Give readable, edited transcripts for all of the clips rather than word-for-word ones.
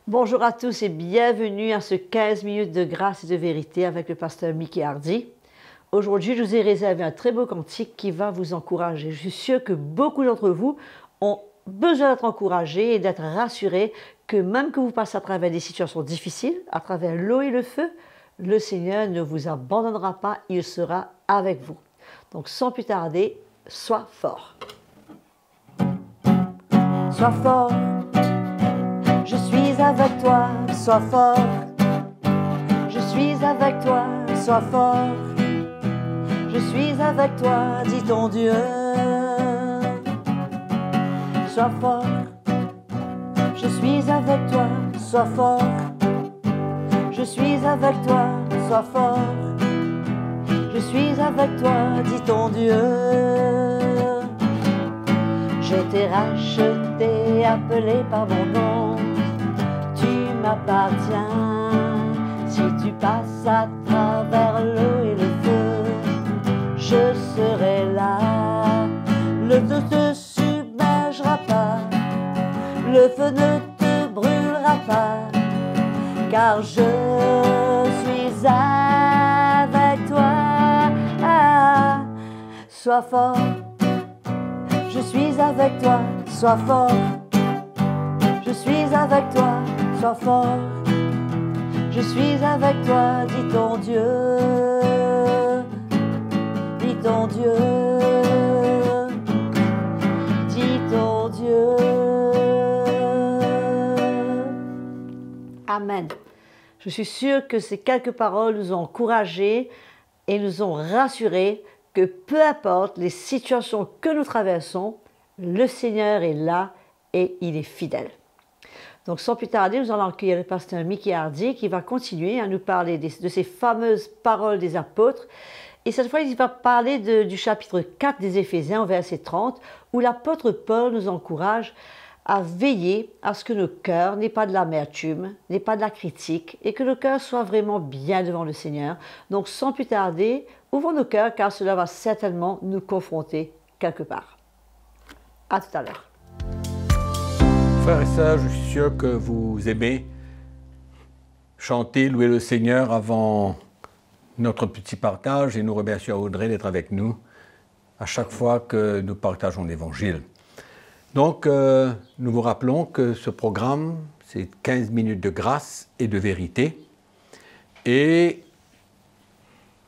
Bonjour à tous et bienvenue à ce 15 minutes de grâce et de vérité avec le pasteur Mickey Hardy. Aujourd'hui, je vous ai réservé un très beau cantique qui va vous encourager. Je suis sûre que beaucoup d'entre vous ont besoin d'être encouragés et d'être rassurés que même que vous passez à travers des situations difficiles, à travers l'eau et le feu, le Seigneur ne vous abandonnera pas, il sera avec vous. Donc sans plus tarder, sois fort. Sois fort. Je suis avec toi, sois fort. Je suis avec toi, sois fort. Je suis avec toi, dit ton Dieu. Sois fort. Je suis avec toi, sois fort. Je suis avec toi, sois fort. Je suis avec toi, dit ton Dieu. Je t'ai racheté, appelé par mon nom. Tu m'appartiens. Si tu passes à travers l'eau et le feu, je serai là. Le feu ne te submergera pas, le feu ne te brûlera pas, car je suis avec toi. Sois fort. Je suis avec toi, sois fort. Je suis avec toi, sois fort. Je suis avec toi, dit ton Dieu. Dit ton Dieu. Dit ton Dieu. Amen. Je suis sûre que ces quelques paroles nous ont encouragés et nous ont rassurés que peu importe les situations que nous traversons, le Seigneur est là et il est fidèle. Donc sans plus tarder, nous allons accueillir le pasteur Mickey Hardy qui va continuer à nous parler de ces fameuses paroles des apôtres. Et cette fois, il va parler du chapitre 4 des Éphésiens au verset 30, où l'apôtre Paul nous encourage à veiller à ce que nos cœurs n'aient pas de l'amertume, n'aient pas de la critique, et que nos cœurs soient vraiment bien devant le Seigneur. Donc sans plus tarder, ouvrons nos cœurs car cela va certainement nous confronter quelque part. À tout à l'heure. Frères et sœurs, je suis sûr que vous aimez chanter, louer le Seigneur avant notre petit partage et nous remercions Audrey d'être avec nous à chaque fois que nous partageons l'Évangile. Donc, nous vous rappelons que ce programme, c'est 15 minutes de grâce et de vérité. Et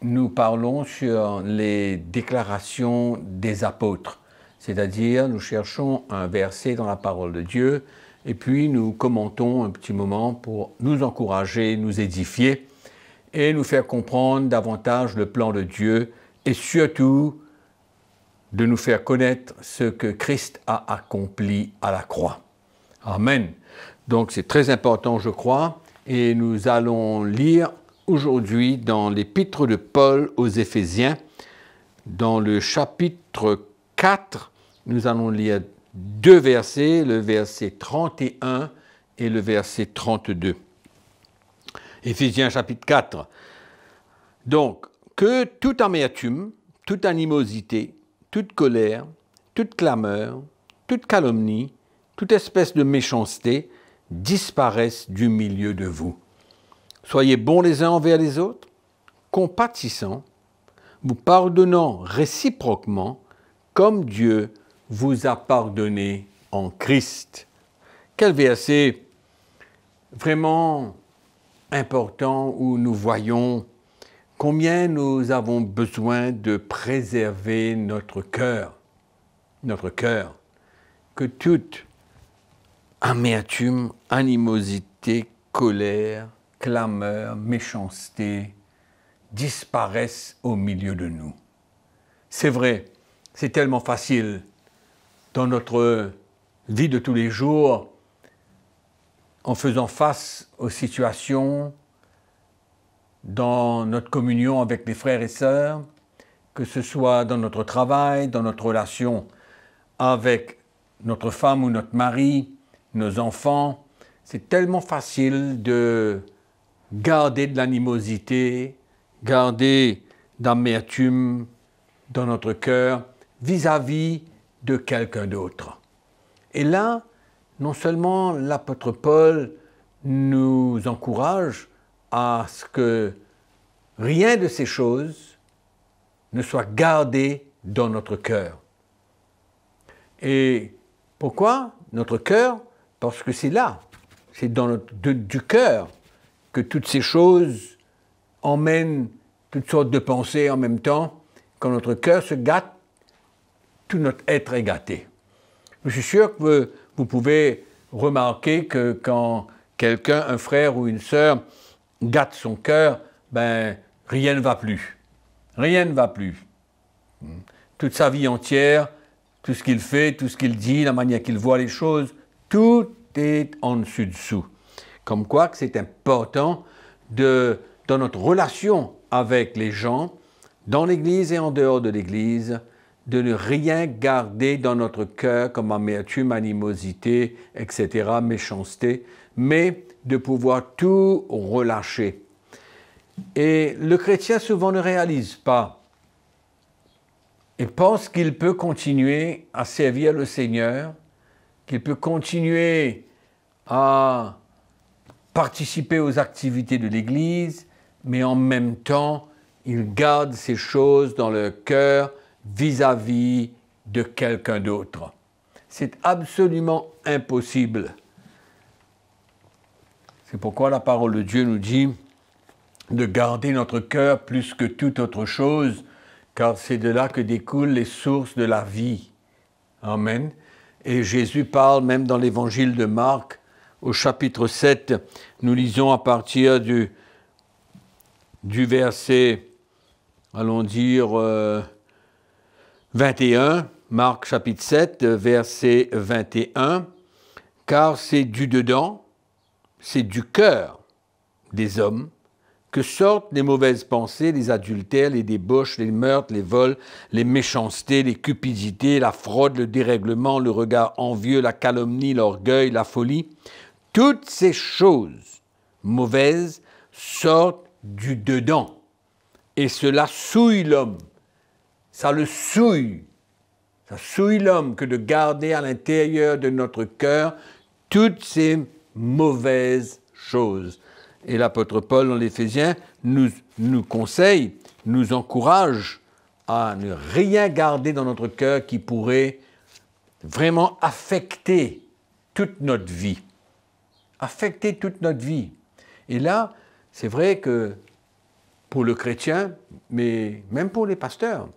nous parlons sur les déclarations des apôtres. C'est-à-dire, nous cherchons un verset dans la parole de Dieu et puis nous commentons un petit moment pour nous encourager, nous édifier et nous faire comprendre davantage le plan de Dieu et surtout de nous faire connaître ce que Christ a accompli à la croix. Amen. Donc c'est très important, je crois, et nous allons lire aujourd'hui dans l'épître de Paul aux Éphésiens, dans le chapitre 4, nous allons lire deux versets, le verset 31 et le verset 32. Éphésiens chapitre 4. Donc, que toute amertume, toute animosité, toute colère, toute clameur, toute calomnie, toute espèce de méchanceté disparaissent du milieu de vous. Soyez bons les uns envers les autres, compatissants, vous pardonnant réciproquement, comme Dieu vous a pardonné en Christ. Quel verset vraiment important où nous voyons combien nous avons besoin de préserver notre cœur, que toute amertume, animosité, colère, clameur, méchanceté disparaissent au milieu de nous. C'est vrai, c'est tellement facile dans notre vie de tous les jours, en faisant face aux situations, dans notre communion avec les frères et sœurs, que ce soit dans notre travail, dans notre relation avec notre femme ou notre mari, nos enfants. C'est tellement facile de garder de l'animosité, garder d'amertume dans notre cœur vis-à-vis de quelqu'un d'autre. Et là, non seulement l'apôtre Paul nous encourage à ce que rien de ces choses ne soit gardé dans notre cœur. Et pourquoi notre cœur? Parce que c'est là, c'est dans du cœur que toutes ces choses emmènent toutes sortes de pensées en même temps. Quand notre cœur se gâte, tout notre être est gâté. Je suis sûr que vous pouvez remarquer que quand quelqu'un, un frère ou une sœur, gâte son cœur, ben rien ne va plus. Rien ne va plus. Toute sa vie entière, tout ce qu'il fait, tout ce qu'il dit, la manière qu'il voit les choses, tout est en dessus-dessous. Comme quoi que c'est important dans notre relation avec les gens, dans l'Église et en dehors de l'Église, de ne rien garder dans notre cœur comme amertume, animosité, etc., méchanceté, mais de pouvoir tout relâcher. Et le chrétien souvent ne réalise pas. Il pense qu'il peut continuer à servir le Seigneur, qu'il peut continuer à participer aux activités de l'Église, mais en même temps, il garde ces choses dans le cœur vis-à-vis de quelqu'un d'autre. C'est absolument impossible. C'est pourquoi la parole de Dieu nous dit de garder notre cœur plus que toute autre chose, car c'est de là que découlent les sources de la vie. Amen. Et Jésus parle même dans l'évangile de Marc, au chapitre 7, nous lisons à partir du verset, allons dire, 21, Marc chapitre 7, verset 21, « Car c'est du dedans, c'est du cœur des hommes, que sortent les mauvaises pensées, les adultères, les débauches, les meurtres, les vols, les méchancetés, les cupidités, la fraude, le dérèglement, le regard envieux, la calomnie, l'orgueil, la folie. Toutes ces choses mauvaises sortent du dedans. Et cela souille l'homme. Ça le souille. Ça souille l'homme que de garder à l'intérieur de notre cœur toutes ces mauvaises choses. Et l'apôtre Paul, dans l'Éphésiens, nous conseille, nous encourage à ne rien garder dans notre cœur qui pourrait vraiment affecter toute notre vie. Affecter toute notre vie. Et là, c'est vrai que pour le chrétien, mais même pour les pasteurs,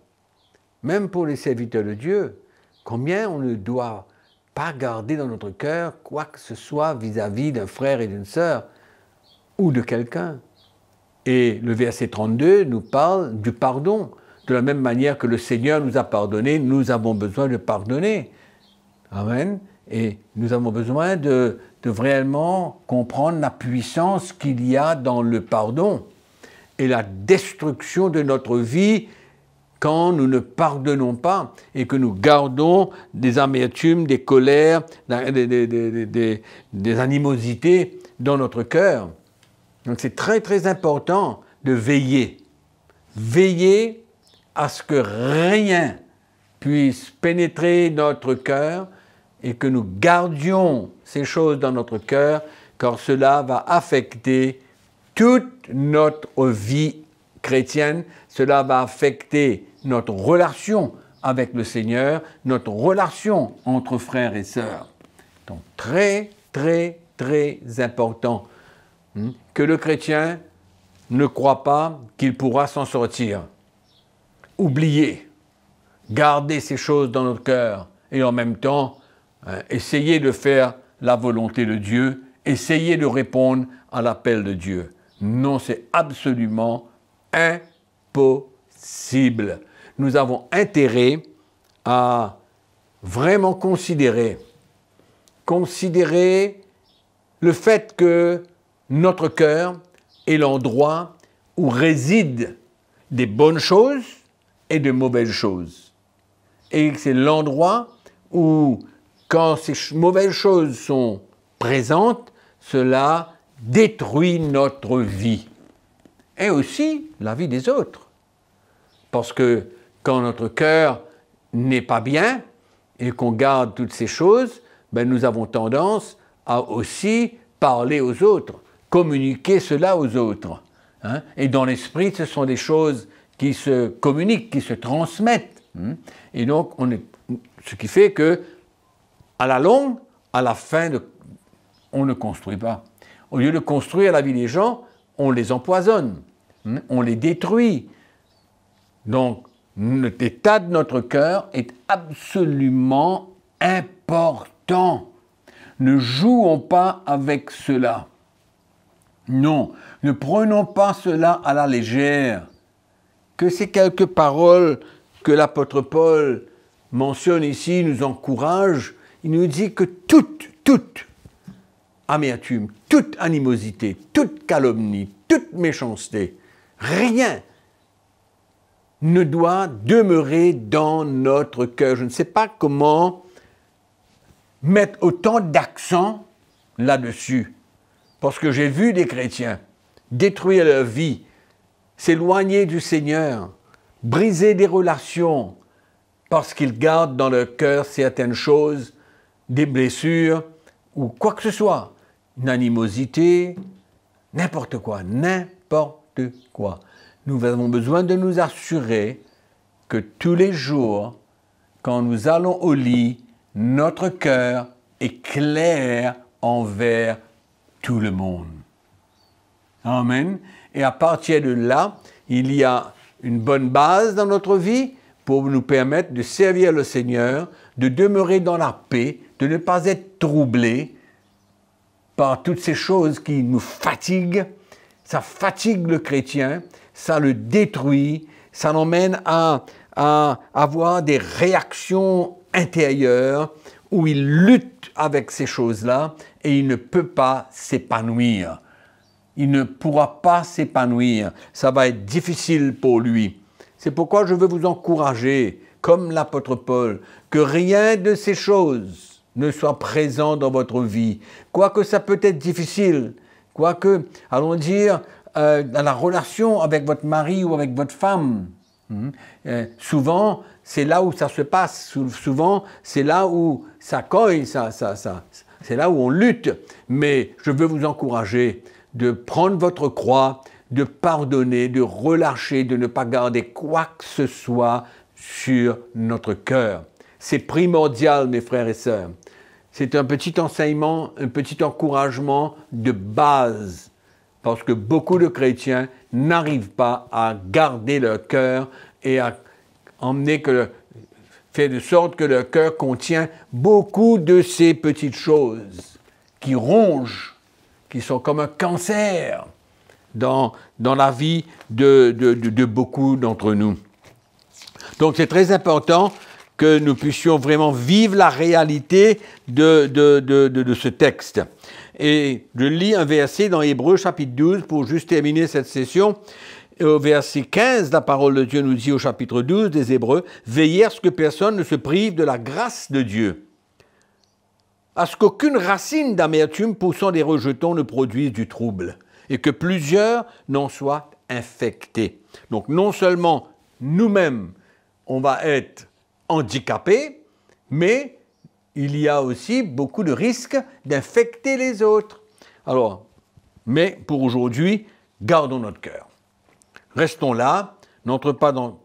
même pour les serviteurs de Dieu, combien on ne doit pas garder dans notre cœur quoi que ce soit vis-à-vis d'un frère et d'une sœur ou de quelqu'un. Et le verset 32 nous parle du pardon. De la même manière que le Seigneur nous a pardonné, nous avons besoin de pardonner. Amen. Et nous avons besoin de vraiment comprendre la puissance qu'il y a dans le pardon et la destruction de notre vie quand nous ne pardonnons pas et que nous gardons des amertumes, des colères, des animosités dans notre cœur. Donc c'est très très important de veiller. Veiller à ce que rien puisse pénétrer notre cœur et que nous gardions ces choses dans notre cœur, car cela va affecter toute notre vie chrétienne, cela va affecter notre relation avec le Seigneur, notre relation entre frères et sœurs. Donc très, très, très important que le chrétien ne croit pas qu'il pourra s'en sortir. Oublier, garder ces choses dans notre cœur et en même temps essayer de faire la volonté de Dieu, essayer de répondre à l'appel de Dieu. Non, c'est absolument impossible. Nous avons intérêt à vraiment considérer le fait que notre cœur est l'endroit où résident des bonnes choses et de mauvaises choses. Et c'est l'endroit où, quand ces mauvaises choses sont présentes, cela détruit notre vie. Et aussi la vie des autres. Parce que quand notre cœur n'est pas bien et qu'on garde toutes ces choses, ben nous avons tendance à aussi parler aux autres, communiquer cela aux autres. Hein? Et dans l'esprit, ce sont des choses qui se communiquent, qui se transmettent. Et donc, ce qui fait que, à la longue, à la fin, on ne construit pas. Au lieu de construire la vie des gens, on les empoisonne, on les détruit. Donc, l'état de notre cœur est absolument important. Ne jouons pas avec cela. Non, ne prenons pas cela à la légère. Que ces quelques paroles que l'apôtre Paul mentionne ici nous encouragent. Il nous dit que toute amertume, toute animosité, toute calomnie, toute méchanceté, rien ne doit demeurer dans notre cœur. Je ne sais pas comment mettre autant d'accent là-dessus, parce que j'ai vu des chrétiens détruire leur vie, s'éloigner du Seigneur, briser des relations, parce qu'ils gardent dans leur cœur certaines choses, des blessures, ou quoi que ce soit, une animosité, n'importe quoi. Nous avons besoin de nous assurer que tous les jours, quand nous allons au lit, notre cœur est clair envers tout le monde. Amen. Et à partir de là, il y a une bonne base dans notre vie pour nous permettre de servir le Seigneur, de demeurer dans la paix, de ne pas être troublés par toutes ces choses qui nous fatiguent. Ça fatigue le chrétien, ça le détruit, ça l'emmène à avoir des réactions intérieures où il lutte avec ces choses-là et il ne peut pas s'épanouir. Il ne pourra pas s'épanouir. Ça va être difficile pour lui. C'est pourquoi je veux vous encourager, comme l'apôtre Paul, que rien de ces choses ne soit présent dans votre vie. Quoique ça peut être difficile, quoique, allons dire, dans la relation avec votre mari ou avec votre femme, souvent, c'est là où ça se passe. Souvent, c'est là où ça coille, c'est là où on lutte. Mais je veux vous encourager de prendre votre croix, de pardonner, de relâcher, de ne pas garder quoi que ce soit sur notre cœur. C'est primordial, mes frères et sœurs. C'est un petit enseignement, un petit encouragement de base, parce que beaucoup de chrétiens n'arrivent pas à garder leur cœur et à faire de sorte que leur cœur contient beaucoup de ces petites choses qui rongent, qui sont comme un cancer dans la vie de beaucoup d'entre nous. Donc c'est très important que nous puissions vraiment vivre la réalité de ce texte. Et je lis un verset dans Hébreux chapitre 12 pour juste terminer cette session. Et au verset 15, la parole de Dieu nous dit au chapitre 12 des Hébreux, « Veillez à ce que personne ne se prive de la grâce de Dieu, à ce qu'aucune racine d'amertume poussant des rejetons ne produise du trouble, et que plusieurs n'en soient infectés. » Donc non seulement nous-mêmes, on va être handicapés, mais il y a aussi beaucoup de risques d'infecter les autres. Alors, mais pour aujourd'hui, gardons notre cœur. Restons là, n'entrons pas dans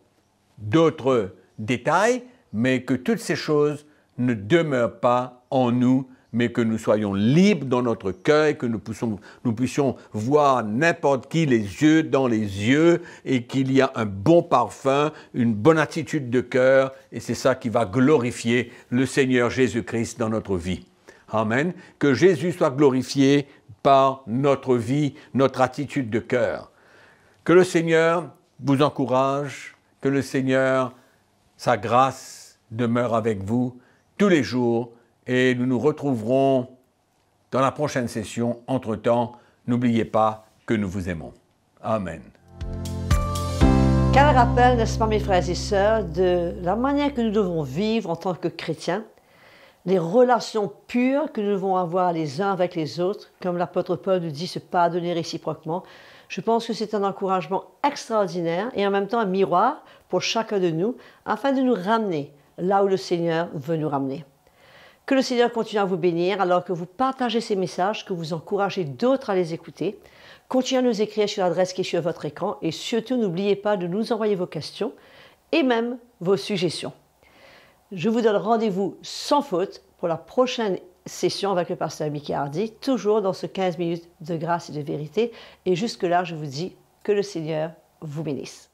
d'autres détails, mais que toutes ces choses ne demeurent pas en nous, mais que nous soyons libres dans notre cœur et que nous puissions voir n'importe qui les yeux dans les yeux et qu'il y a un bon parfum, une bonne attitude de cœur et c'est ça qui va glorifier le Seigneur Jésus-Christ dans notre vie. Amen. Que Jésus soit glorifié par notre vie, notre attitude de cœur. Que le Seigneur vous encourage, que le Seigneur, sa grâce demeure avec vous tous les jours et nous nous retrouverons dans la prochaine session. Entre-temps, n'oubliez pas que nous vous aimons. Amen. Quel rappel, n'est-ce pas, mes frères et sœurs, de la manière que nous devons vivre en tant que chrétiens, les relations pures que nous devons avoir les uns avec les autres, comme l'apôtre Paul nous dit, se pardonner réciproquement. Je pense que c'est un encouragement extraordinaire et en même temps un miroir pour chacun de nous, afin de nous ramener là où le Seigneur veut nous ramener. Que le Seigneur continue à vous bénir alors que vous partagez ces messages, que vous encouragez d'autres à les écouter. Continuez à nous écrire sur l'adresse qui est sur votre écran et surtout n'oubliez pas de nous envoyer vos questions et même vos suggestions. Je vous donne rendez-vous sans faute pour la prochaine session avec le pasteur Mickey Hardy, toujours dans ce 15 minutes de grâce et de vérité. Et jusque-là, je vous dis que le Seigneur vous bénisse.